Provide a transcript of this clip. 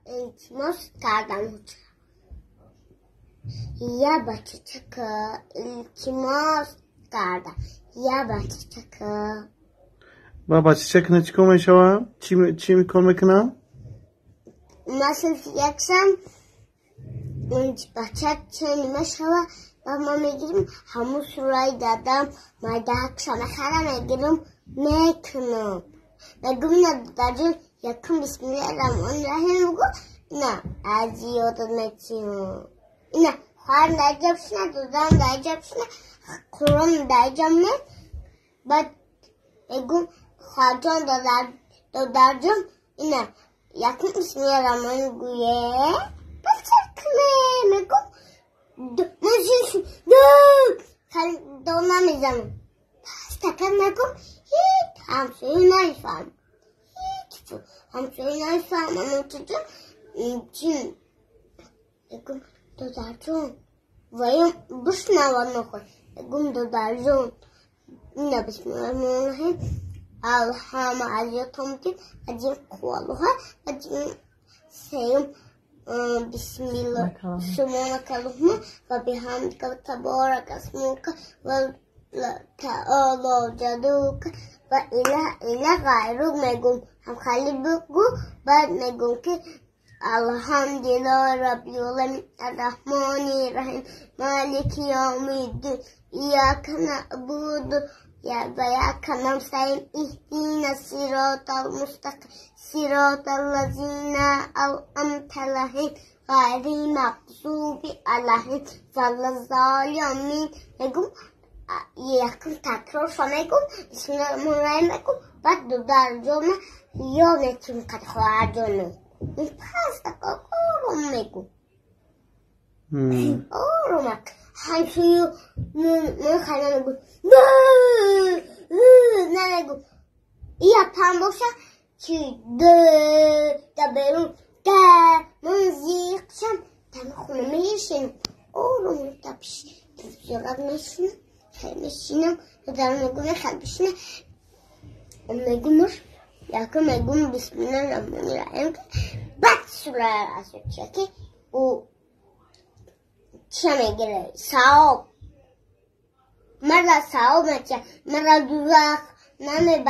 التماس کردم یه بچه التماس کردم یه بچه بابا چیچک چیکار میشوم؟ چی میکار میکنم؟ مثلا یکسم اون بچه چه میشوه و ما میگیریم همون سورای دادم ما دکشم خرم میگیرم میکنم میگم نه دادم یکم بسم الله الرحمن الرحیم میگو نه از یادت میتیم نه خواهر نجبشنه دادم نجبشنه قرآن نجم نه بعد میگم خواهجان دادرجم نه یکم بسم الله الرحمن گویه بچکنه میگم نزیشم خیلی دونا میزنم پس تکر میگم هیچ همسوی نایفهم همسوی نایفهم اما چی میگم دادرجان ویم بشنوان نخواه میگم دادرجان نه بسم الله الرحمن الرحیم الحام عزیزتم که عزیز خوالوها عزیز سیم بسم الله سبحانك اللهم وبحمدك وتبارك اسمك وتعالى جدك وإله غيرك میگم هم خیلی بگو بعد میگم که الحمدلله رب العالمین الرحمن الرحیم مالک یوم الدین ایاک نعبد وإياك نستعين اهدنا الصراط المستقيم صراط الذين أنعمت عليهم غير المغضوب عليهم ولا الضالين میگم یکم تکرار میگم بسم الله الرحمن الرحیم میگم بعد دادرجان یا میتونم که خواهرجان پس آروم میگم آروم همسوی من خیلی میگم نه میگم یا پم باشه چی دبرون من زیقشم تم خونه میشینم آروم تپش زیاد میشینم خیلی میشینم دادرم میگم خیلی بشینم میگمش یکم میگم بسم الله الرحمن الرحیم بعد سوره رسول چکه او چه میگیره ثواب مرا ثواب میشه مرا دوزخ نمیبره